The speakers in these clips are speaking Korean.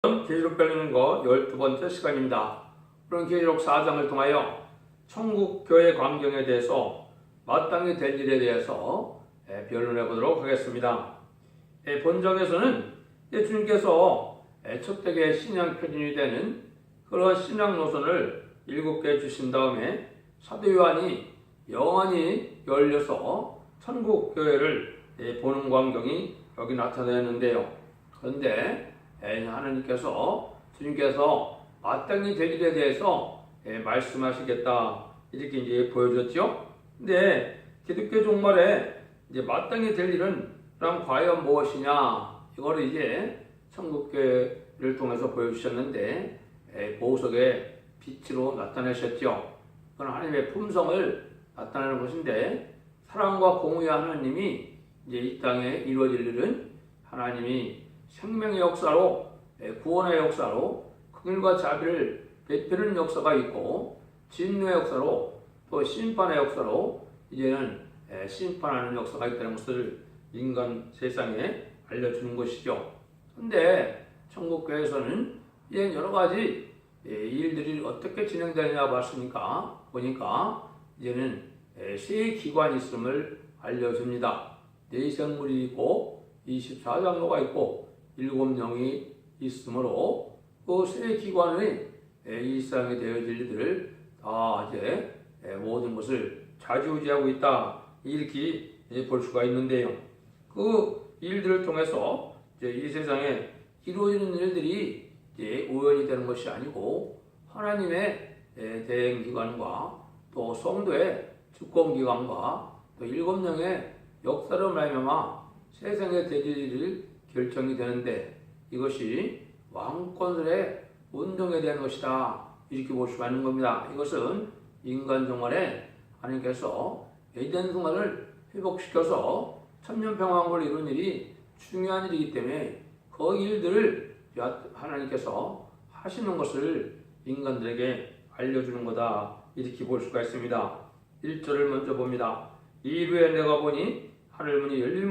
계시록 배우는 거 12번째 시간입니다. 오늘은 계시록 4장을 통하여 천국교회 광경에 대해서 마땅히 될 일에 대해서 변론해 보도록 하겠습니다. 본적에서는 주님께서 첫대계 신앙 표준이 되는 그런 신앙 노선을 7개 주신 다음에 사도 요한이 영안이 열려서 천국교회를 보는 광경이 여기 나타나는데요. 그런데 하나님께서 주님께서 마땅히 될 일에 대해서 말씀하시겠다 이렇게 이제 보여줬죠. 근데 기독교 종말에 이제 마땅히 될 일은 그럼 과연 무엇이냐 이거를 이제 천국교회를 통해서 보여주셨는데 보석의 빛으로 나타내셨죠. 그건 하나님의 품성을 나타내는 것인데 사랑과 공의의 하나님이 이제 이 땅에 이루어질 일은 하나님이 생명의 역사로 구원의 역사로 긍휼과 자비를 베푸는 역사가 있고 진노의 역사로 또 심판의 역사로 이제는 심판하는 역사가 있다는 것을 인간 세상에 알려주는 것이죠. 그런데 천국교회에서는 이제 여러 가지 일들이 어떻게 진행되느냐 보니까 이제는 세 기관이 있음을 알려줍니다. 네 생물이 있고 24장로가 있고 7영이 있으므로 그 세 기관의 이 세상에 되어질 일들을 다 이제 모든 것을 좌지우지하고 있다 이렇게 볼 수가 있는데요. 그 일들을 통해서 이제 이 세상에 이루어지는 일들이 이제 우연이 되는 것이 아니고 하나님의 대행기관과 또 성도의 주권기관과 또 7영의 역사로 말미암아 세상에 되어질 일을 결정이 되는데 이것이 왕권들의 운동에 대한 것이다 이렇게 볼 수가 있는 겁니다. 이것은 인간 종말에 하나님께서 에덴 동안을 회복시켜서 천년평화를 이룬 일이 중요한 일이기 때문에 그 일들을 하나님께서 하시는 것을 인간들에게 알려주는 거다 이렇게 볼 수가 있습니다. 1절을 먼저 봅니다. 이후에 내가 보니 하늘문이 열린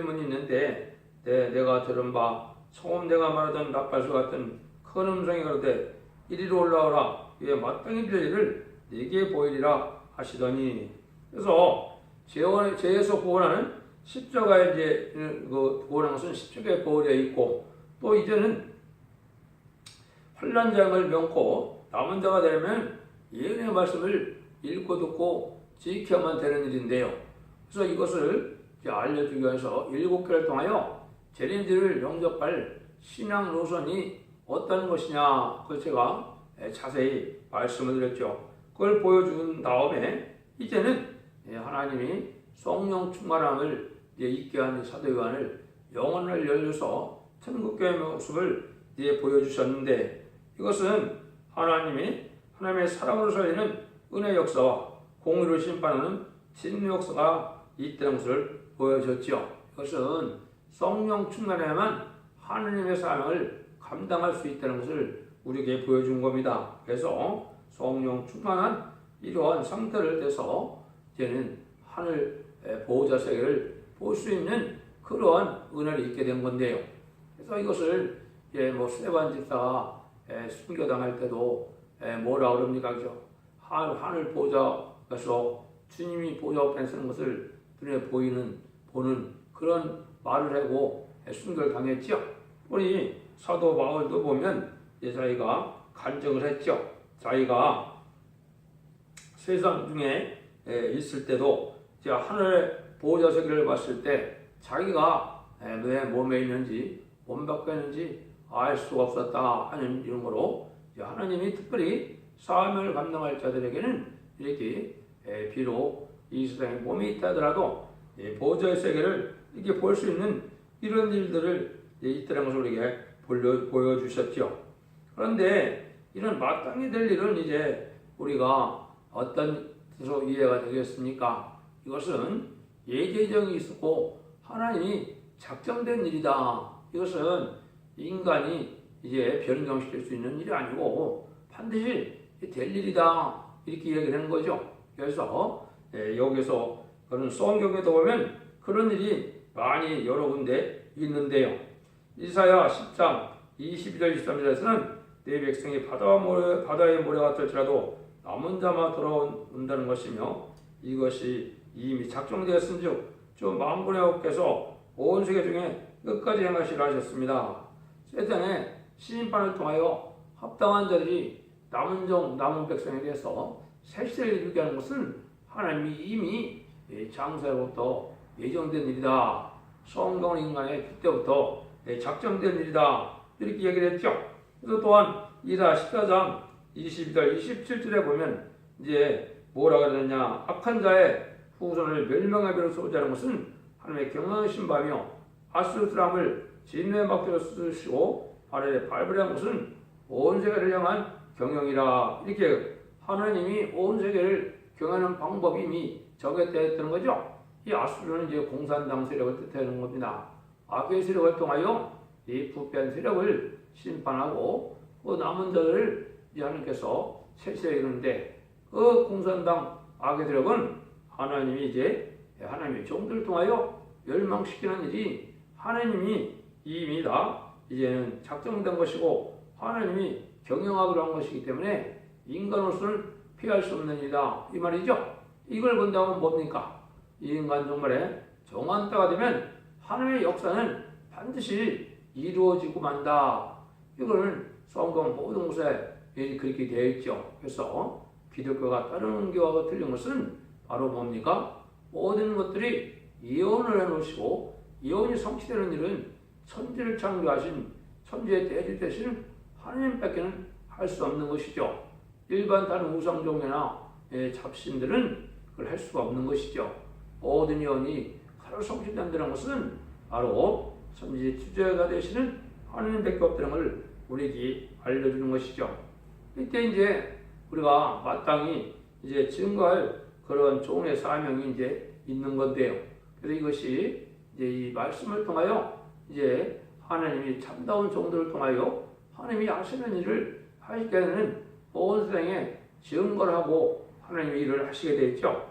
문이 있는데 내가 들은 바 처음 내가 말하던 나팔소 같은 큰 음성이 가로되 이리로 올라오라 이에 마땅히 될 일을 네게 보이리라 하시더니 그래서 죄에서 구원하는 십자가에 이제 그 구원하는 것은 십자가에 보호되어 있고 또 이제는 환난장을 면코 남은 자가 되려면 예언의 말씀을 읽고 듣고 지켜야만 되는 일인데요. 그래서 이것을 알려주기 위해서 7개를 통하여 재림들을 영접할 신앙 노선이 어떤 것이냐 그걸 제가 자세히 말씀을 드렸죠. 그걸 보여준 다음에 이제는 하나님이 성령 충만함을 있게 하는 사도 요한을 영혼을 열려서 천국교회의 모습을 보여주셨는데 이것은 하나님의 사랑으로 살리는 은혜 역사와 공의로 심판하는 진노 역사가 있다는 것을 보여줬죠. 이것은 성령 충만해야만 하나님의 사랑을 감당할 수 있다는 것을 우리에게 보여준 겁니다. 그래서 성령 충만한 이러한 상태를 돼서 이제는 하늘 보호자 세계를 볼 수 있는 그러한 은혜를 있게 된 건데요. 그래서 이것을 스테반 집사가 순교당할 때도 뭐라 그럽니까? 하늘 보호자에서 주님이 보호자 앞에 서는 것을 눈에 보는 그런 말을 하고 순교를 당했죠. 우리 사도 바울도 보면 자기가 간증을 했죠. 자기가 세상 중에 있을 때도 하늘의 보호자 세계를 봤을 때 자기가 내 몸에 있는지 몸 밖에 있는지 알 수가 없었다 하는 이름으로 하나님이 특별히 사명을 감당할 자들에게는 이렇게 비록 이 세상에 몸이 있다 하더라도 보호자의 세계를 이렇게 볼 수 있는 이런 일들을 있다는 것을 우리에게 보여주셨죠. 그런데 이런 마땅히 될 일은 이제 우리가 어떤 뜻으로 이해가 되겠습니까? 이것은 예정이 있었고 하나님이 작정된 일이다. 이것은 인간이 이제 변경시킬 수 있는 일이 아니고 반드시 될 일이다. 이렇게 얘기를 하는 거죠. 그래서 여기서 그런 성경에도 보면 그런 일이 많이 여러 군데 있는데요. 이사야 10장 22절 23절에서는 내 백성이 바다에 모래같을지라도 남은 자만 돌아온다는 것이며 이것이 이미 작정되었은즉 주 만군의 여호와께서 온 세계 중에 끝까지 행하시라 하셨습니다. 세상에 심판을 통하여 합당한 자들이 남은 백성에 대해서 세시를 이루게 하는 것은 하나님이 이미 장세로부터 예정된 일이다. 성경 인간의 피 때부터 작정된 일이다. 이렇게 얘기를 했죠. 그래서 또한 이사 14장 22절 27절에 보면 이제 뭐라 그러느냐, 악한 자의 후손을 멸망의 배로 쏘지 않은 것은 하나님의 경영하신 바며 아수르 사람을 진노의 막대로 쓰시고 발에 밟으려 것은 온 세계를 향한 경영이라. 이렇게 하나님이 온 세계를 경영하는 방법이 이미 정했다는 거죠. 이 아수르는 이제 공산당 세력을 뜻하는 겁니다. 악의 세력을 통하여 이 부패한 세력을 심판하고 그 남은 자들을 하나님께서 세시에 이루는데, 그 공산당 악의 세력은 하나님이 이제 하나님의 종들을 통하여 멸망시키는 일이 하나님이 이미 다 이제는 작정된 것이고 하나님이 경영하기로 한 것이기 때문에 인간으로서는 피할 수 없는 일이다, 이 말이죠. 이걸 본다면 뭡니까? 이 인간 종말에 정한 때가 되면 하나님의 역사는 반드시 이루어지고 만다. 이거는 성경 모든 곳에 그렇게 되어 있죠. 그래서 기독교가 다른 교하고 틀린 것은 바로 뭡니까? 모든 것들이 예언을 해놓으시고 예언이 성취되는 일은 천지를 창조하신 천지의 대주 되신 하나님밖에는 할 수 없는 것이죠. 일반 다른 우상종교나 잡신들은 그걸 할 수가 없는 것이죠. 모든 예언이 바로 성취된다는 것은 바로 천지 주제가 되시는 하나님밖에 없다는 것을 우리에게 알려주는 것이죠. 이때 이제 우리가 마땅히 이제 증거할 그런 종의 사명이 이제 있는 건데요. 그래서 이것이 이제 이 말씀을 통하여 이제 하나님이 참다운 종들을 통하여 하나님이 하시는 일을 하시게 되는 온 세상에 증거를 하고 하나님의 일을 하시게 되죠.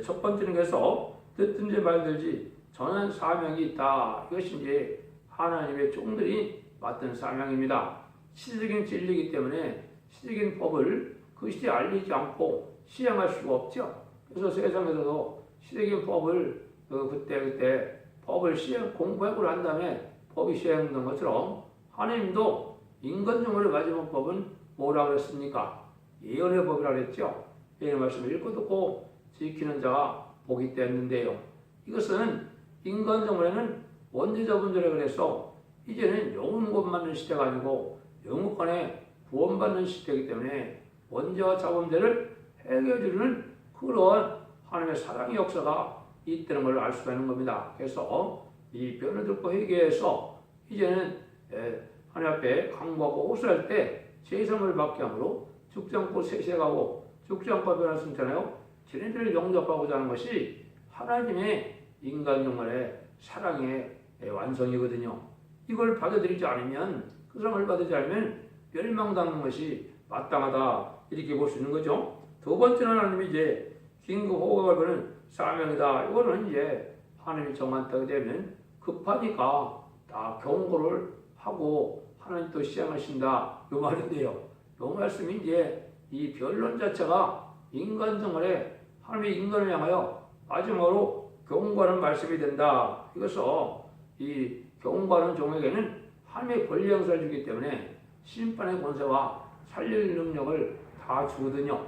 첫 번째는 그래서 듣든지 말든지 전한 사명이 있다. 이것이 이제 하나님의 종들이 맡은 사명입니다. 시적인 진리이기 때문에 시적인 법을 그 시대에 알리지 않고 시행할 수가 없죠. 그래서 세상에서도 시적인 법을 그때 법을 공부해보려 한 다음에 법이 시행된 것처럼 하나님도 인간종을 마지막 법은 뭐라고 그랬습니까? 예언의 법이라고 그랬죠. 예언의 말씀을 읽고 듣고 지키는 자가 복이 있다 했는데요. 이것은 인간종에는 원죄자분들에 그래서 이제는 영혼 구원받는 시대가 아니고 영혼간에 구원받는 시대이기 때문에 원죄와 자범죄를 해결해주는 그런 하나님의 사랑의 역사가 있다는 걸 알 수가 있는 겁니다. 그래서 이 변을 듣고 회개해서 이제는 하나님 앞에 강구하고 호소할 때 제성을 받게 하므로 죽지 않고 세세가고 죽지 않고 변할 수 있잖아요. 쟤네들을 영접하고자 하는 것이 하나님의 인간 영혼의 사랑의 완성이거든요. 이걸 받아들이지 않으면, 그 사랑을 받아들이지 않으면 멸망당하는 것이 마땅하다, 이렇게 볼 수 있는 거죠. 두 번째는 하나님이 이제 긴급 호흡을 거는 사명이다. 이거는 이제 하나님이 정한 때가 되면 급하니까 다 경고를 하고 하나님 또 시행하신다, 이 말인데요. 이 말씀이 이제 이 변론 자체가 인간 생활에 하나님의 인간을 향하여 마지막으로 경고하는 말씀이 된다. 이것은 이 경고하는 종에게는 하나님의 권리 행사를 주기 때문에 심판의 권세와 살릴 능력을 다 주거든요.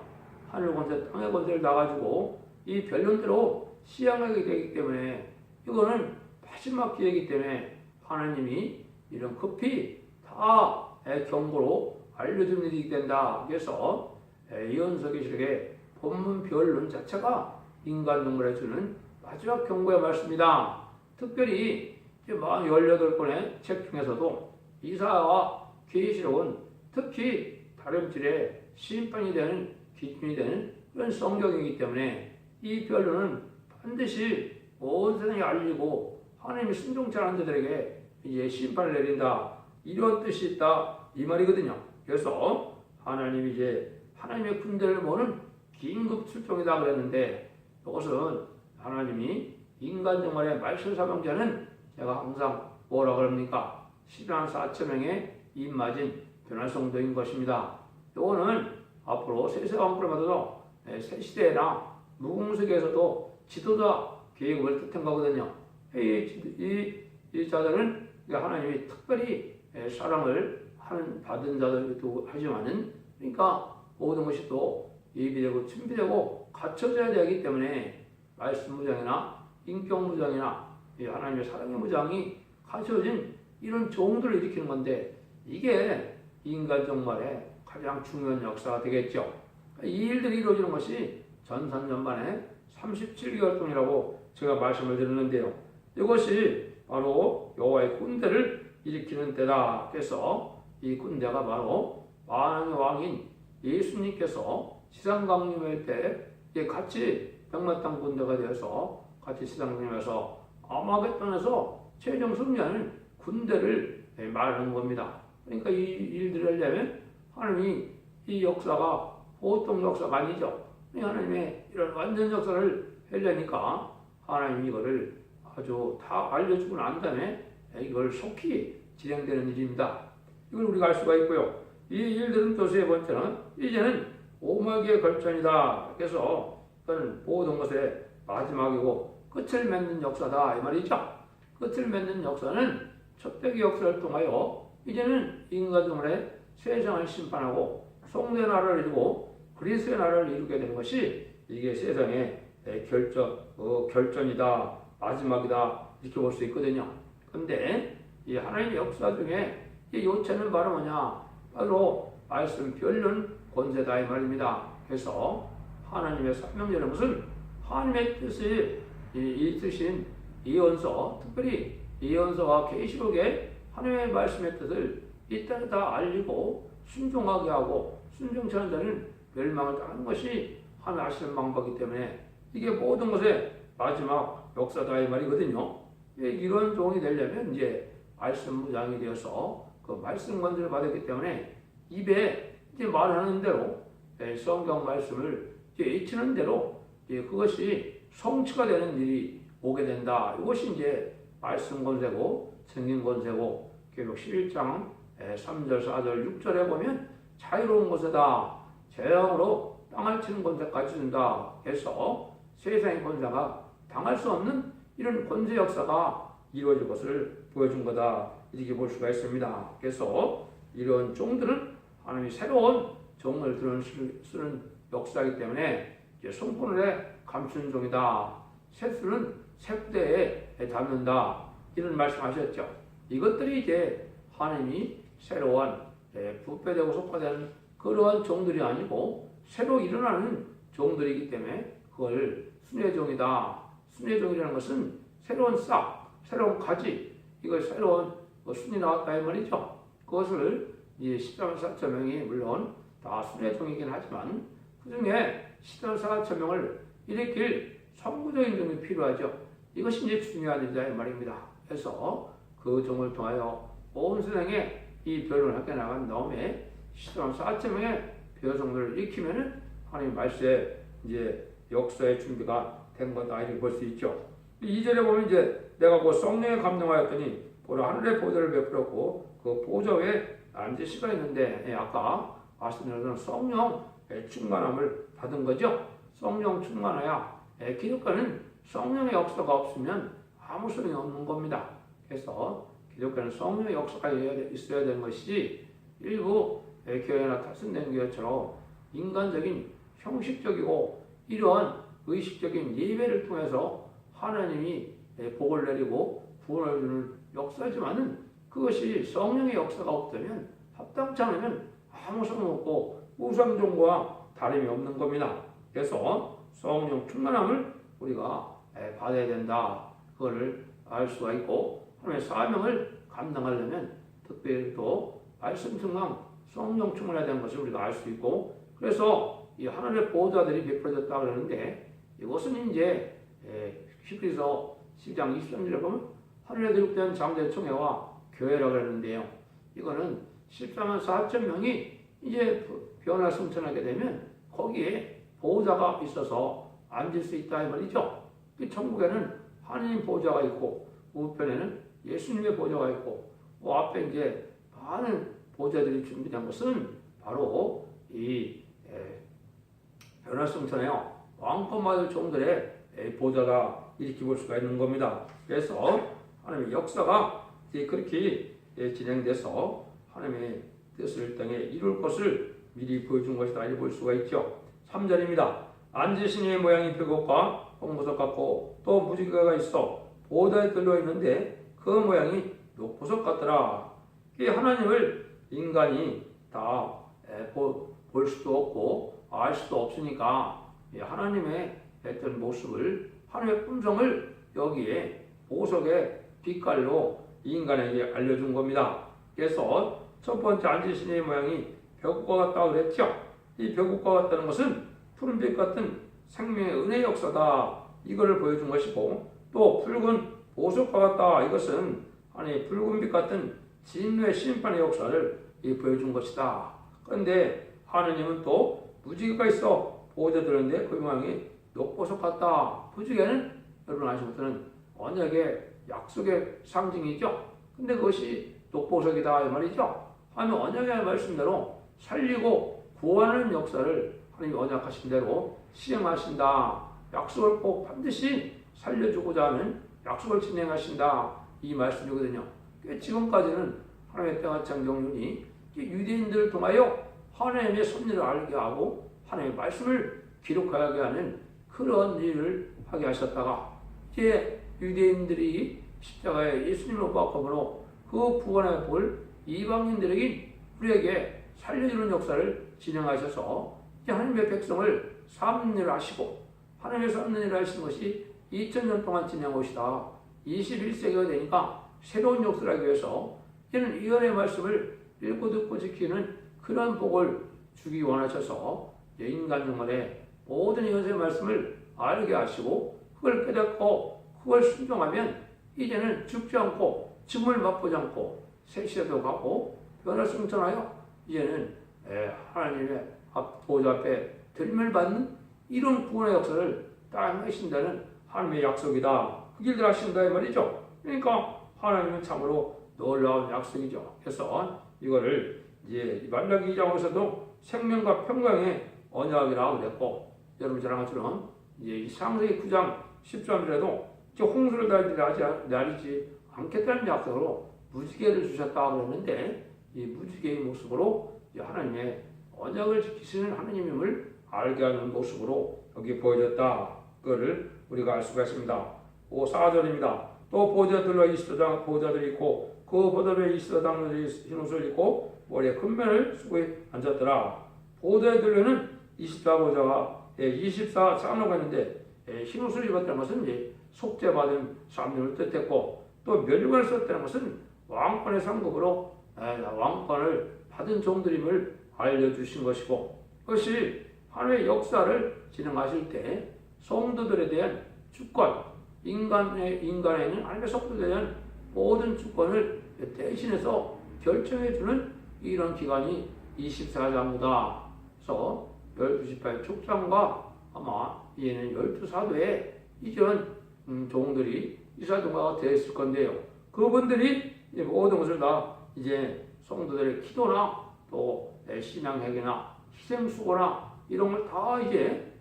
하늘 권세, 땅의 권세를 다 가지고 이 변론대로 시행하게 되기 때문에 이거는 마지막 기회이기 때문에 하나님이 이런 급히 다 경고로 알려주는 일이 된다. 그래서 예언서기식의 본문 변론 자체가 인간 눈물에 주는 마지막 경고의 말씀이다. 특별히 18권의 책 중에서도 이사야와 계시록은 특히 다름질의 심판이 되는 기준이 되는 그런 성경이기 때문에 이 변론은 반드시 온 세상에 알리고 하나님이 순종치 않은 자들에게 이제 심판을 내린다, 이런 뜻이 있다, 이 말이거든요. 그래서 하나님이 이제 하나님의 군대를 모는 긴급 출동이다 그랬는데, 이것은 하나님이 인간 정말의 말씀 사명자는 제가 항상 뭐라 그럽니까? 14,4천명의 입맞은 변화성도인 것입니다. 이거는 앞으로 세세왕국을 받아서 새 시대나 무궁석에서도 지도자 계급을 뜻한 거거든요. 이 자들은 하나님이 특별히 사랑을 받은 자들도 하지만은 그러니까 모든 것이 또 예비되고 준비되고 갖춰져야 되기 때문에 말씀 무장이나 인격 무장이나 하나님의 사랑의 무장이 갖춰진 이런 종들을 일으키는 건데 이게 인간 종말의 가장 중요한 역사가 되겠죠. 이 일들이 이루어지는 것이 전산전반의 37개월 동이라고 제가 말씀을 드렸는데요. 이것이 바로 여호와의 군대를 일으키는 때다. 그래서 이 군대가 바로 만왕의 왕인 예수님께서 지상 강림할 때 같이 백마땅 군대가 되어서 같이 지상 강림해서 아마겟돈에서 최종 승리하는 군대를 말하는 겁니다. 그러니까 이 일들을 하려면 하나님이 이 역사가 보통 역사가 아니죠. 하나님의 이런 완전 역사를 하려니까 하나님이 이거를 아주 다 알려주고 난 다음에 이걸 속히 진행되는 일입니다. 이걸 우리가 알 수가 있고요. 이 일들은 또 세 번째는 이제는 오막의 결전이다. 그래서 이건 모든 것의 마지막이고 끝을 맺는 역사다 이 말이죠. 끝을 맺는 역사는 촛대기 역사를 통하여 이제는 인간들의 세상을 심판하고 성대 나라를 이루고 그리스의 나라를 이루게 되는 것이 이게 세상의 결전이다, 마지막이다 이렇게 볼 수 있거든요. 그런데 이 하나님의 역사 중에 이 요체는 바로 뭐냐? 바로 말씀 변론 권세다 이 말입니다. 그래서 하나님의 사명이라는 것은 하나님의 뜻이 이 뜻인 예언서, 특별히 예언서와 계시록의 하나님의 말씀의 뜻을 이 땅에 다 알리고 순종하게 하고 순종치 않는 자는 멸망을 당하는 것이 하나님 아시는 방법이기 때문에 이게 모든 것의 마지막 역사다 이 말이거든요. 이런 종이 되려면 이제 말씀 무장이 되어서 그 말씀 권세를 받았기 때문에 입에 이제 말하는 대로 성경 말씀을 이제 외치는 대로 그것이 성취가 되는 일이 오게 된다. 이것이 이제 말씀 권세고 성경 권세고 계속 11장 3절, 4절, 6절에 보면 자유로운 권세다. 재앙으로 땅을 치는 권세까지 준다. 해서 세상의 권세가 당할 수 없는 이런 권세 역사가 이루어질 것을 보여준 거다. 이렇게 볼 수가 있습니다. 그래서 이런 종들은 하나님이 새로운 종을 쓰는 역사이기 때문에 이제 손권을 감추는 종이다. 새수는 새부대에 담는다. 이런 말씀하셨죠. 이것들이 이제 하나님이 새로운 부패되고 속화되는 그러한 종들이 아니고 새로 일어나는 종들이기 때문에 그걸 순회종이다. 순회종이라는 것은 새로운 싹, 새로운 가지, 이걸 새로운 순이 나왔다 이 말이죠. 그것을 이 10만 4천 명이 물론 다 순회종이긴 하지만 그 중에 10만 4천 명을 일으킬 선구적인 종이 필요하죠. 이것이 이제 중요한 일이다 이 말입니다. 그래서 그 종을 통하여 온 세상에 이 변론을 함께 나간 다음에 10만 4천 명의 배우성들을 일으키면은 하나님 말씀에 이제 역사의 준비가 된 거다 이렇게 볼 수 있죠. 2절에 보면 이제 내가 그 성령에 감동하였더니 보라 하늘의 보좌를 베풀었고 그 보좌 위에 앉을 시가 있는데 아까 말씀드린 성령 충만함을 받은 거죠. 성령 충만해야 기독교는 성령의 역사가 없으면 아무 소용이 없는 겁니다. 그래서 기독교는 성령의 역사가 있어야 되는 것이지 일부 교회나 다순된 교회처럼 인간적인 형식적이고 이러한 의식적인 예배를 통해서 하나님이 복을 내리고 구원을 주는 역사지만은 그것이 성령의 역사가 없다면 합당치 않으면 아무 소용없고 우상종과 다름이 없는 겁니다. 그래서 성령 충만함을 우리가 받아야 된다. 그거를 알 수가 있고 하나님의 사명을 감당하려면 특별히 또 말씀 충만, 성령 충만해야 되는 것을 우리가 알 수 있고 그래서 이 하늘의 보호자들이 베풀어졌다 그러는데 이것은 이제 히브리서 10장 23절에 보면 하늘에 기록된 장대 총회와 교회라고 하는데요. 이거는 14만 4천 명이 이제 변화 승천하게 되면 거기에 보호자가 있어서 앉을 수 있다 이 말이죠. 천국에는 하나님 보호자가 있고 우편에는 예수님의 보호자가 있고 앞에 이제 많은 보좌들이 준비된 것은 바로 이 변화성천하여 왕권 받을 종들의 보좌가 일으켜 볼 수가 있는 겁니다. 그래서 하나님의 역사가 이제 그렇게 진행돼서 하나님의 뜻을 땅에 이룰 것을 미리 보여준 것이다 이렇게 볼 수가 있죠. 3절입니다. 앉으신 이의 모양이 벽옥과 홍보석 같고 또 무지개가 있어 보좌에 들려 있는데 그 모양이 녹보석 같더라. 이 하나님을 인간이 다 볼 수도 없고 알 수도 없으니까 하나님의 했던 모습을 하나님의 품성을 여기에 보석의 빛깔로 인간에게 알려준 겁니다. 그래서 첫 번째 앉으신 이의 모양이 벽옥과 같다고 그랬죠. 이 벽옥과 같다는 것은 푸른빛 같은 생명의 은혜 역사다. 이거를 보여준 것이고 또 붉은 보석과 같다. 이것은 하나님의 붉은 빛 같은 진노의 심판의 역사를 보여준 것이다. 그런데 하나님은 또 무지개가 있어 보호자 들었는데 그 모양이 녹보석 같다. 무지개는 여러분 아시는 것은 언약의 약속의 상징이죠. 근데 그것이 녹보석이다 이 말이죠. 하나님 언약의 말씀대로 살리고 구하는 역사를 하나님 언약하신 대로 시행하신다. 약속을 꼭 반드시 살려주고자 하는 약속을 진행하신다. 이 말씀이거든요. 지금까지는 하나님의 때와 창경륜이 유대인들을 통하여 하나님의 섭리를 알게 하고 하나님의 말씀을 기록하게 하는 그런 일을 하게 하셨다가 이제 유대인들이 십자가에 예수님을 못 박음으로 그 구원의 볼 이방인들에게 우리에게 살려주는 역사를 진행하셔서 이제 하나님의 백성을 삼는 일을 하시고 하나님의 삼는 일을 하시는 것이 2000년 동안 진행한 것이다. 21세기가 되니까 새로운 역사를 하기 위해서 이제는 이언의 말씀을 읽고 듣고 지키는 그런 복을 주기 원하셔서 인간 영혼의 모든 이언의 말씀을 알게 하시고 그걸 깨닫고 그걸 순종하면 이제는 죽지 않고 죽음을 맛보지 않고 새 시대도 가고 변화를 승천하여 이제는 하나님의 보좌 앞에 들림을 받는 이런 구원의 역사를 따라하신다는 하나님의 약속이다. 그 길들 하신다 이 말이죠. 그러니까 하나님은 참으로 놀라운 약속이죠. 그래서 이거를 이제 말라기 2장에서도 생명과 평강의 언약이라고 그랬고 여러분 잘 아는 것처럼 이제 창세기 9장 10절에도 홍수를 내리지 않겠다는 약속으로 무지개를 주셨다고 그랬는데 이 무지개의 모습으로 하나님의 언약을 지키시는 하나님임을 알게 하는 모습으로 여기 보여졌다. 그거를 우리가 알 수가 있습니다. 4절입니다. 또 보좌들로 이스라엘 보좌들이 있고 그 보좌들에 이스라엘 당들이 흰 옷을 입고 머리에 금면을 쓰고 앉았더라. 보좌에 들려는 24보좌가 24 장로가 있는데 흰 옷을 입었다는 것은 이제 속죄받은 사람들을 뜻했고 또 면류관을 썼다는 것은 왕권의 상급으로 왕권을 받은 종들임을 알려주신 것이고 그것이 하나님의 역사를 진행하실 때 성도들에 대한 주권, 인간에는 하나님의 성도들에 대한 모든 주권을 대신해서 결정해주는 이런 기간이 24장이다. 그래서 12지파의 촉장과 아마 이제는 12사도의 이전 종들이 이사동화가 되어 있을 건데요. 그분들이 이제 모든 것을 다 이제 성도들의 기도나 또 신앙회개나 희생수고나 이런 걸 다 이제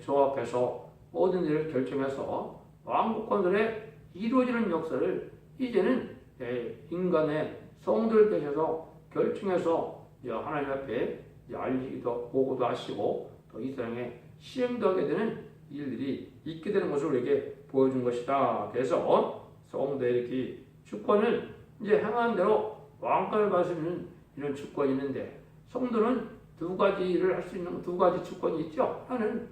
조합해서 모든 일을 결정해서 왕국권들의 이루어지는 역사를 이제는 인간의 성도를 대셔서 결정해서 하나님 앞에 알리기도 보고도 하시고 또 이 세상에 시행도 하게 되는 일들이 있게 되는 것을 우리에게 보여준 것이다. 그래서 성도의 이렇게 주권은 이제 행한 대로 왕권을 받을 수 있는 이런 주권이 있는데 성도는 두 가지 일을 할 수 있는 두 가지 주권이 있죠. 하나는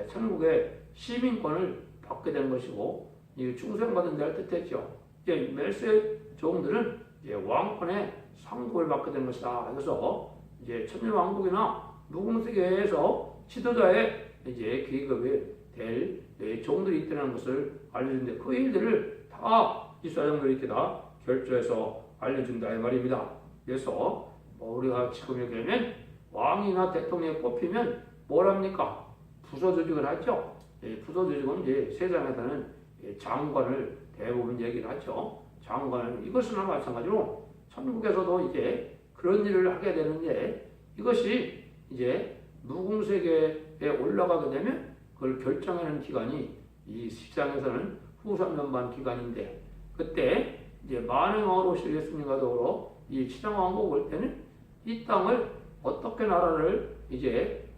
천국의 시민권을 받게 된 것이고 충성받은 자를 뜻했죠. 이제 멜세 종들은 이제 왕권의 상급을 받게 된 것이다. 그래서 이제 천년왕국이나 무궁세계에서 지도자의 이제 계급이 될 종들이 있다는 것을 알려주는데 그 일들을 다 이스라엘들이 이렇게 다 결정해서 알려준다 이 말입니다. 그래서 우리가 지금 여기 하면 왕이나 대통령이 뽑히면 뭘 합니까? 부서조직을 하죠. 부서조직은 이제 세상에서는 장관을 대부분 얘기를 하죠. 장관은 이것이나 마찬가지로 천국에서도 이제 그런 일을 하게 되는데 이것이 이제 무궁세계에 올라가게 되면 그걸 결정하는 기간이 이 시장에서는 후삼년반 기간인데 그때 이제 만행어로시 예수님과 더불어 이 시장왕국 올 때는 이 땅을 어떻게 나라를 이제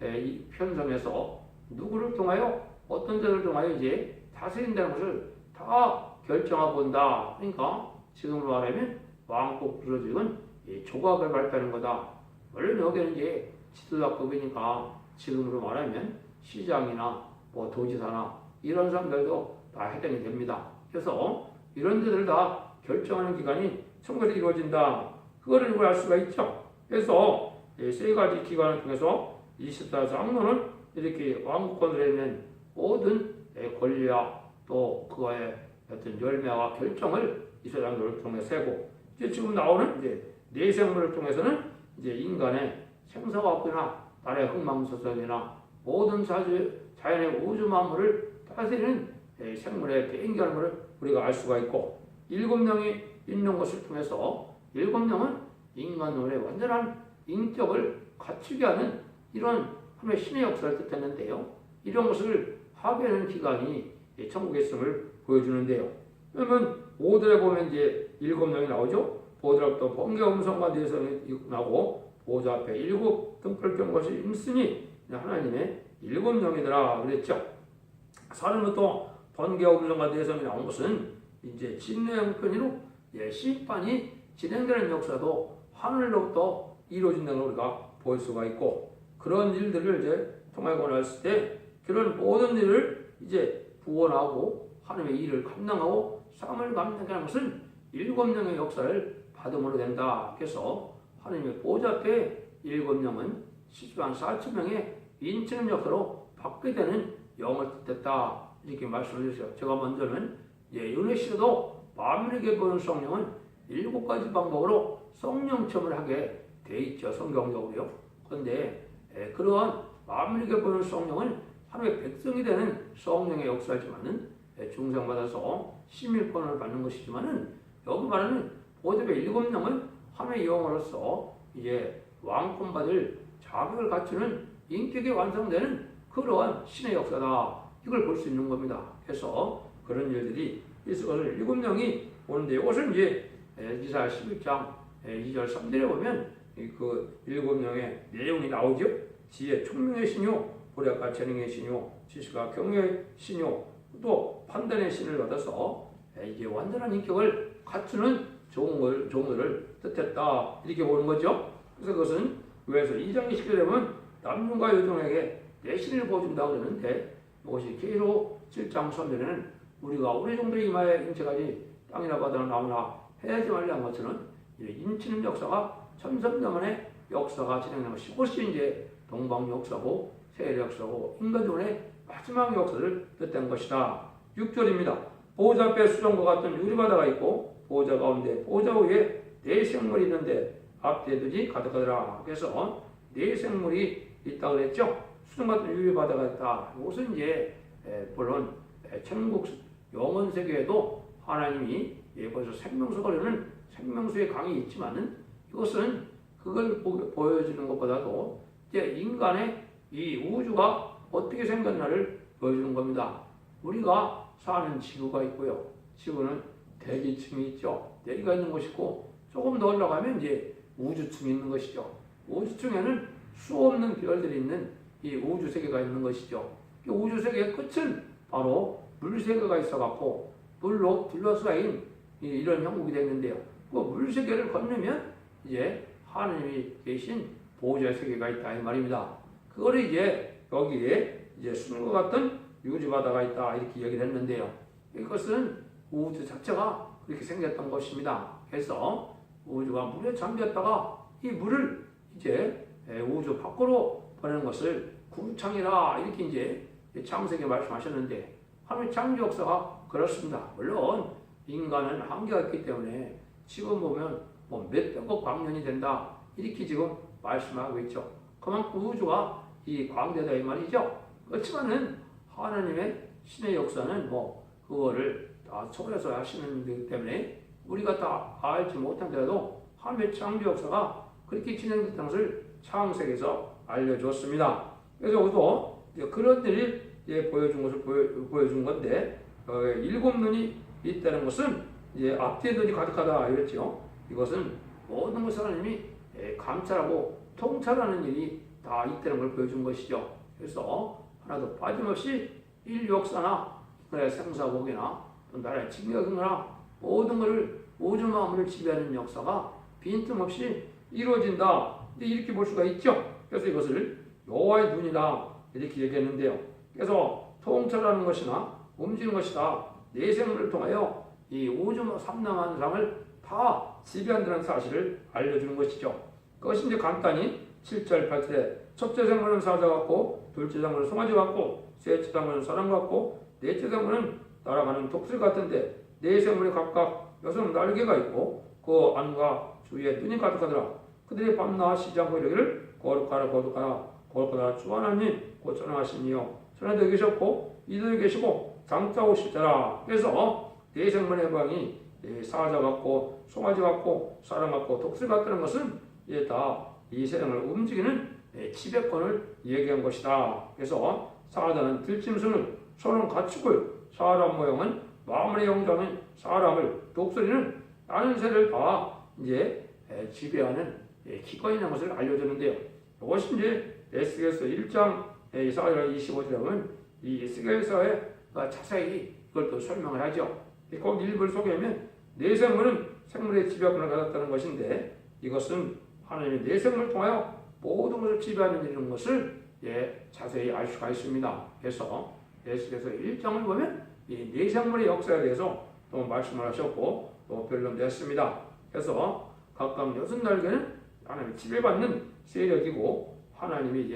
편성해서 누구를 통하여 어떤 자를 통하여 이제 다스린다는 것을 다 결정하고 본다. 그러니까 지금으로 말하면 왕국 부서직은 조각을 발표하는 거다. 물론 여기는 이제 지도자급이니까 지금으로 말하면 시장이나 뭐 도지사나 이런 사람들도 다 해당이 됩니다. 그래서 이런 데들 다 결정하는 기간이 청구에서 이루어진다. 그거를 우리가 알 수가 있죠. 그래서 세 가지 기관을 통해서 24장로는 이렇게 왕국권에 있는 모든 권리와 또 그거의 어떤 열매와 결정을 24장로를 통해 세고 이제 지금 나오는 이제 네 생물을 통해서는 이제 인간의 생사화학이나 달의 흥망소선이나 모든 자연의 우주 만물을 다스리는 생물의 개인결함을 우리가 알 수가 있고 7명이 있는 것을 통해서 7명은 인간론의 완전한 인격을 갖추게 하는 이런 하나의 신의 역사를 뜻했는데요. 이런 것을 파괴하는 기간이 천국의 있음을 보여주는데요. 그러면 5절에 보면 이제 7명이 나오죠. 보더라도 번개 음성과 내성이 나오고 보좌 앞에 7 등불 켠 것이 있으니 하나님의 7명이더라 그랬죠. 4절부터 번개 음성과 내성이 나온 것은 이제 진노의 형편으로 심판이 진행되는 역사도 하늘로부터 이루어진다는 걸 우리가 볼 수가 있고 그런 일들을 이제 통하고 났을 때 그런 모든 일을 이제 구원하고 하나님의 일을 감당하고 삶을 감당하는 것은 7명의 역사를 받음으로 된다. 그래서 하나님의 보좌 앞에 7명은 10만 4천 명의 인치는 역사로 받게 되는 영을 뜻했다. 이렇게 말씀을 주세요. 제가 먼저는 유네시도 만민에게 보는 성령은 7가지 방법으로 성령 체험을 하게 돼 있죠. 성경적으로요. 그런데 그러한 만민에게 보는 성령은 하나님의 백성이 되는 성령의 역사지만은 중생받아서 시민권을 받는 것이지만은 여기 말하는 보좌의 7명은 하나님의 영으로서 이제 왕권 받을 자격을 갖추는 인격이 완성되는 그러한 신의 역사다. 이걸 볼 수 있는 겁니다. 그래서 그런 일들이 있을 것을 7명이 오는데 이것은 이제 이사야 11장 2절 3절에 보면 그 7명의 내용이 나오죠. 지혜 총명의 신요, 보략과 재능의 신요, 지식과 경외의 신요, 또 판단의 신을 받아서 이제 완전한 인격을 갖추는 종을 뜻했다. 이렇게 보는 거죠. 그래서 그것은 그래서 2장 20절에 보면 남녀가 여종에게 내 신을 보여준다고 그러는데 이것이 계로 7장 3절에는 우리가 우리 정도의 이마에 인체까지 땅이나 바다나 나무나 해야지 말라는 것처럼 인치는 역사가 천선명원의 역사가 진행되는 것이 이것이 이제 동방 역사고 세계 역사고 인간존의 마지막 역사를 뜻한 것이다. 6절입니다. 보호자 앞에 수정과 같은 유리바다가 있고 보호자 가운데 보호자 위에 네 생물이 있는데 앞뒤들이 가득하더라. 그래서 네 생물이 있다고 그랬죠. 수정 같은 유리바다가 있다. 이것은 이제 물론 천국 영원 세계에도 하나님이 벌써 생명수가 흐르는 생명수의 강이 있지만은 이것은 그걸 보여주는 것보다도 이제 인간의 이 우주가 어떻게 생겼나를 보여주는 겁니다. 우리가 사는 지구가 있고요. 지구는 대기층이 있죠. 대기가 있는 것이고 조금 더 올라가면 이제 우주층이 있는 것이죠. 우주층에는 수없는 별들이 있는 이 우주 세계가 있는 것이죠. 이 우주 세계의 끝은 바로 물 세계가 있어갖고 물로 둘러싸인 이런 형국이 되는데요. 그 물 세계를 건너면 이제 하나님이 계신 보호자의 세계가 있다 이 말입니다. 그거를 이제 여기에 이제 수능과 같은 유지바다가 있다 이렇게 얘기를 했는데요. 이것은 우주 자체가 그렇게 생겼던 것입니다. 그래서 우주가 물에 잠겼다가 이 물을 이제 우주 밖으로 보내는 것을 구창이라 이렇게 이제 창세기 말씀하셨는데 하나님의 창조 역사가 그렇습니다. 물론 인간은 한계가 있기 때문에 지금 보면 뭐 몇백억 광년이 된다 이렇게 지금 말씀하고 있죠. 그만큼 우주가 이 광대다 이 말이죠. 그렇지만은 하나님의 신의 역사는 뭐 그거를 다 초월해서 하시는 거기 때문에 우리가 다 알지 못한데도 하나님의 창조 역사가 그렇게 진행됐다는 것을 창세기에서 알려주었습니다. 그래서 여기서 그런 일이 보여준 것을 보여준 건데, 일곱 눈이 있다는 것은 앞뒤에 눈이 가득하다 이랬죠. 이것은 모든 것을 하나님이 감찰하고 통찰하는 일이 다 있다는 걸 보여준 것이죠. 그래서 하나도 빠짐없이 인류 역사나 나라의 생사복이나 또 나라의 징역이나 모든 것을 우주 만물을 지배하는 역사가 빈틈없이 이루어진다. 이렇게 볼 수가 있죠. 그래서 이것을 여호와의 눈이다 이렇게 얘기했는데요. 그래서 통찰하는 것이나 움직이는 것이다. 내 생물을 통하여 이 우주 삼라만상을 다 지배한다는 사실을 알려주는 것이죠. 그것이 이제 간단히 7절 8절에 첫째 생물은 사자 같고, 둘째 생물은 송아지 같고, 셋째 생물은 사람 같고, 넷째 생물은 날아가는 독수리 같은데, 네 생물이 각각 6 날개가 있고 그 안과 주위에 눈이 가득하더라. 그들이 밤낮 쉬지 않고 이르기를 거룩하라 거룩하라 거룩하라 주 하나님 곧 전능하시니요 전에도 계셨고 이들도 계시고 장차 오실때라. 그래서 네 생물의 방이 사자 같고 송아지 같고 사람 같고 독수리 같다는 것은 다 이 세상을 움직이는 지배권을 얘기한 것이다. 그래서 사자는 들짐승을, 소는 가축을, 사람 모형은 마음의 영장인 사람을, 독수리는 나는 새를 다 지배하는 기관이라는 것을 알려주는데요. 이것이 이제 에스겔서 1장 4절 25절에 보면 이 에스겔서에 자세히 이걸 또 설명을 하죠. 거기 일부를 소개하면 네 생물은 생물의 지배권을 가졌다는 것인데, 이것은 하나님의 네 생물을 통하여 모든 것을 지배하는 이런 것을 자세히 알 수가 있습니다. 그래서 에스겔서 1장을 보면 이 네 생물의 역사에 대해서 또 말씀을 하셨고 또 변론됐습니다. 그래서 각각 6 날개는 하나님의 지배받는 세력이고, 하나님이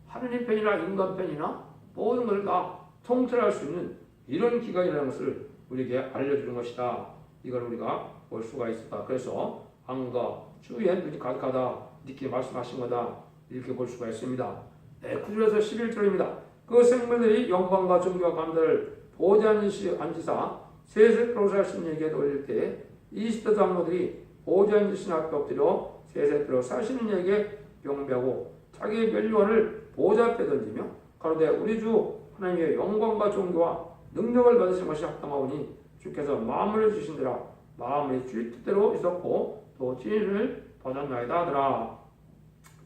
하나님 편이나 인간 편이나 모든 것을 다 통찰할 수 있는 이런 기관이라는 것을 우리에게 알려주는 것이다. 이걸 우리가 볼 수가 있었다. 그래서 안과 주위에 눈이 가득하다 이렇게 말씀하신 거다 이렇게 볼 수가 있습니다. 9절에서 11절입니다. 그 생물들이 영광과 존귀와 감사를 보좌 앉으사 셋을 프로사신 얘기에 올릴 때 20대 장로들이 보좌 앉으신 앞에 엎드려 셋을 들어 사시는 얘기에 경배하고 자기의 면류관을 보좌 앞에 던지며 가로되 우리 주 하나님의 영광과 존귀와 능력을 받으신 것이 합당하오니 주께서 마음을 주신대라. 마음이 주의 뜻대로 있었고 또 진리를 받았나이다 하더라.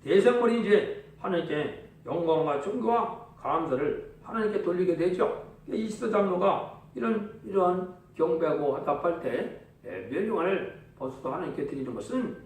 대생물이 하나님께 영광과 존귀와 감사를 하나님께 돌리게 되죠. 이스도 장로가 이러한 경배하고 화답할 때 멸류관을 벗어서 하나님께 드리는 것은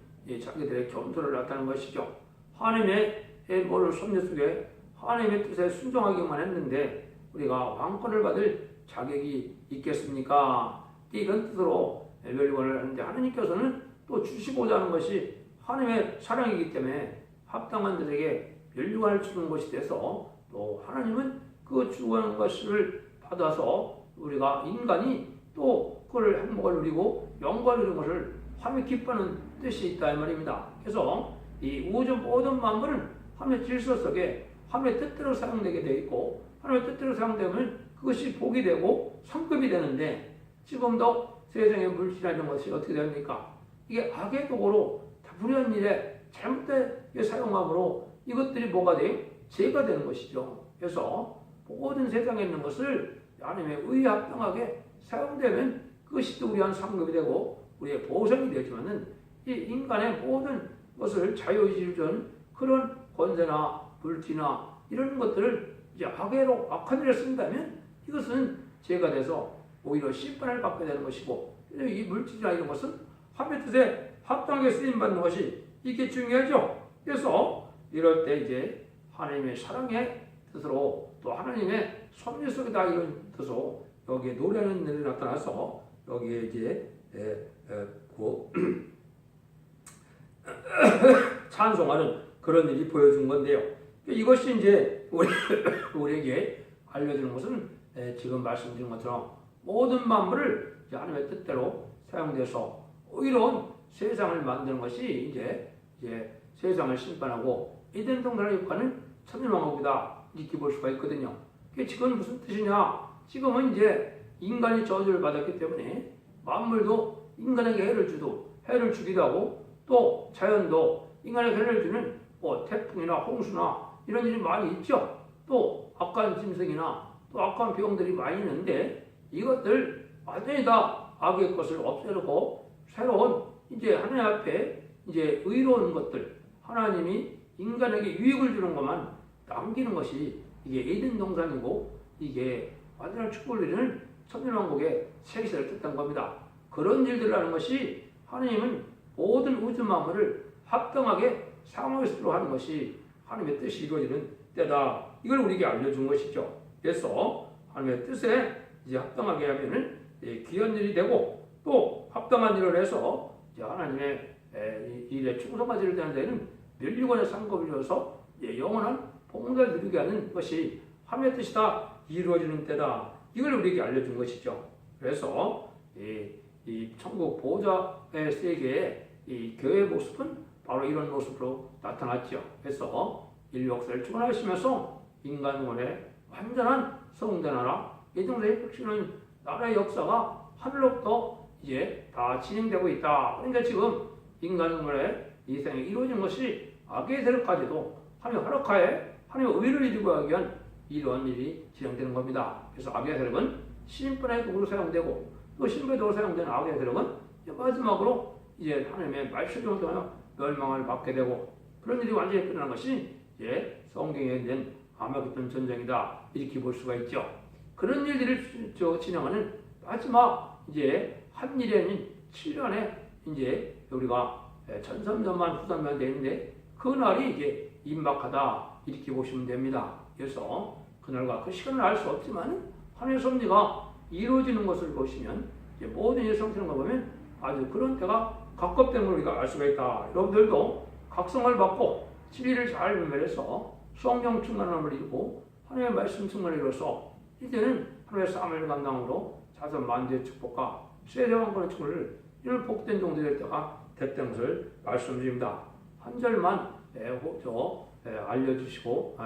자기들의 겸손을 나타내는 것이죠. 하나님의 모를 섭리 속에 하나님의 뜻에 순종하기만 했는데 우리가 왕권을 받을 자격이 있겠습니까? 이런 뜻으로 멸류관을 하는데, 하나님께서는 또 주시고자 하는 것이 하나님의 사랑이기 때문에 합당한 자에게 멸류관을 주는 것이 돼서, 또 하나님은 그 주는 것을 받아서 우리가 인간이 또 그걸 행복을 누리고 영광을 누리는 것을 하며 기뻐하는 뜻이 있다 이 말입니다. 그래서 이 우주 모든 만물은 하나님의 질서 속에 하나님의 뜻대로 사용되게 되어 있고, 하나님의 뜻대로 사용되면 그것이 복이 되고 성급이 되는데, 지금도 세상의 물질이나 이런 것이 어떻게 됩니까? 이게 악의 도구로 불의한 일에 잘못되게 사용함으로 이것들이 뭐가 돼요? 죄가 되는 것이죠. 그래서 모든 세상에 있는 것을 하나님의 의에 합당하게 사용되면 그것이 또 우리한 상급이 되고 우리의 보상이 되지만은 이 인간의 모든 것을 자유의지를 준 그런 권세나 물질이나 이런 것들을 악한 일에 쓴다면 이것은 죄가 돼서 오히려 심판을 받게 되는 것이고, 이 물질이나 이런 것은 하나님의 뜻에 합당하게 쓰임받는 것이 이게 중요하죠. 그래서 이럴 때 하나님의 사랑의 뜻으로 또 하나님의 섭리 속에다 이런 뜻으로 여기에 노래하는 일이 나타나서 여기에 찬송하는 그런 일이 보여준 건데요. 이것이 우리에게 알려주는 것은 지금 말씀드린 것처럼 모든 만물을 하나님의 뜻대로 사용돼서 오히려 세상을 만드는 것이 이제 세상을 심판하고 에덴 동산을 육하는 천일왕국이다 이렇게 볼 수가 있거든요. 지금 무슨 뜻이냐? 지금은 인간이 저주를 받았기 때문에 만물도 인간에게 해를 주기도 하고 또 자연도 인간의 해를 주는 태풍이나 홍수나 이런 일이 많이 있죠. 또 악한 짐승이나 또 악한 병들이 많이 있는데 이것들 완전히 다 악의 것을 없애고 새로운 이제 하나님 앞에 이제 의로운 것들 하나님이 인간에게 유익을 주는 것만 남기는 것이 이게 에덴 동산이고 이게 완전한 축복을 이루는 천년왕국의 세계사를 뜻한 겁니다. 그런 일들을 하는 것이 하나님은 모든 우주 만물을 합당하게 사용할 수 있도록 하는 것이 하나님의 뜻이 이루어지는 때다. 이걸 우리에게 알려준 것이죠. 그래서 하나님의 뜻에 이제 합당하게 하면은 귀한 일이 되고 또 합당한 일을 해서 이제 하나님의 일에 충성까지 되는 데는 멸류관의 상급을 이루어서 영원한 복을 누리게 하는 것이 하나님의 뜻이 다 이루어지는 때다. 이걸 우리에게 알려준 것이죠. 그래서 이 천국 보좌의 세계의 이 교회의 모습은 바로 이런 모습으로 나타났죠. 그래서 인류 역사를 주관하시면서 인간군의 완전한 성대 나라, 예정세의 혁신은 나라의 역사가 하늘로부터 이제 다 진행되고 있다. 그러니까 지금 인간군의 이 생이 이루어진 것이 악의 세력까지도 하나님의 허락하에 하나님의 의를 이루고 하기 위한 이러한 일이 진행되는 겁니다. 그래서 악의 세력은 신분의 도구로 사용되고 또 신분의 도구로 사용되는 악의 세력은 마지막으로 이제 하나님의 말씀을 통하여 멸망을 받게 되고 그런 일이 완전히 끝나는 것이 이제 성경에 있는 아마겟돈 전쟁이다 이렇게 볼 수가 있죠. 그런 일들을 진행하는 마지막 이제 한 일에는 7년에 이제 우리가 천삼년만 후삼년 되는데 그날이 이제 임박하다 이렇게 보시면 됩니다. 그래서 그날과 그 시간을 알 수 없지만 하나님의 섭리가 이루어지는 것을 보시면 이제 모든 일의 성취는 거 보면 아주 그런 때가 가깝다는 걸 우리가 알 수가 있다. 여러분들도 각성을 받고 진리를 잘 분별해서 성령 충만함을 이루고 하나님의 말씀 충만을 이루어서 이제는 하나님의 사명을 감당으로 자선 만주의 축복과 세대왕권의 축복을 이런 복된 종들이 될 때가 됐다는 것을 말씀드립니다. 한 절만 알려주시고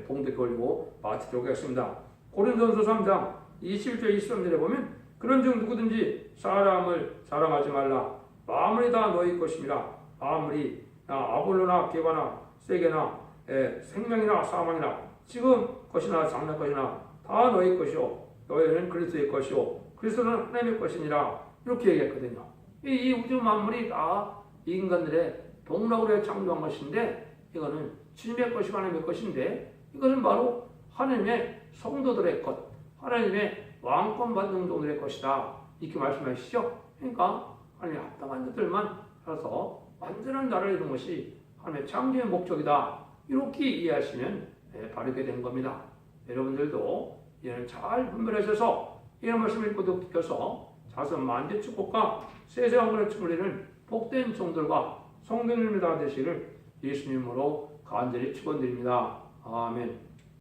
봉독해 올리고 마치도록 하겠습니다. 고린도전서 3장 21절 23절에 보면 그런즉 누구든지 사람을 사랑하지 말라. 만물이 다 너희 것입니다. 만물이 아볼로나 게바나 세게나 생명이나 사망이나 지금 것이나 장래 것이나 다 너희 것이요 너희는 그리스도의 것이요 그리스도는 하나님의 것이니라 이렇게 얘기했거든요. 이 우주 만물이 다 인간들의 동락으로 창조한 것인데 이거는 주님의 것이 하나님의 것인데 이것은 바로 하나님의 성도들의 것 하나님의 왕권 받는 종들의 것이다 이렇게 말씀하시죠. 그러니까 하나님의 합당한 자들만 살아서 완전한 나라를 이룬 것이 하나님의 창조의 목적이다 이렇게 이해하시면 바르게 된 겁니다. 여러분들도 이는 잘 분별하셔서 이런 말씀을 읽고 듣고서 자선 만대 축복과 세세왕권의 축복을 복된 종들과 성도님들 다 되시기를 예수님으로 간절히 축원드립니다. 아멘.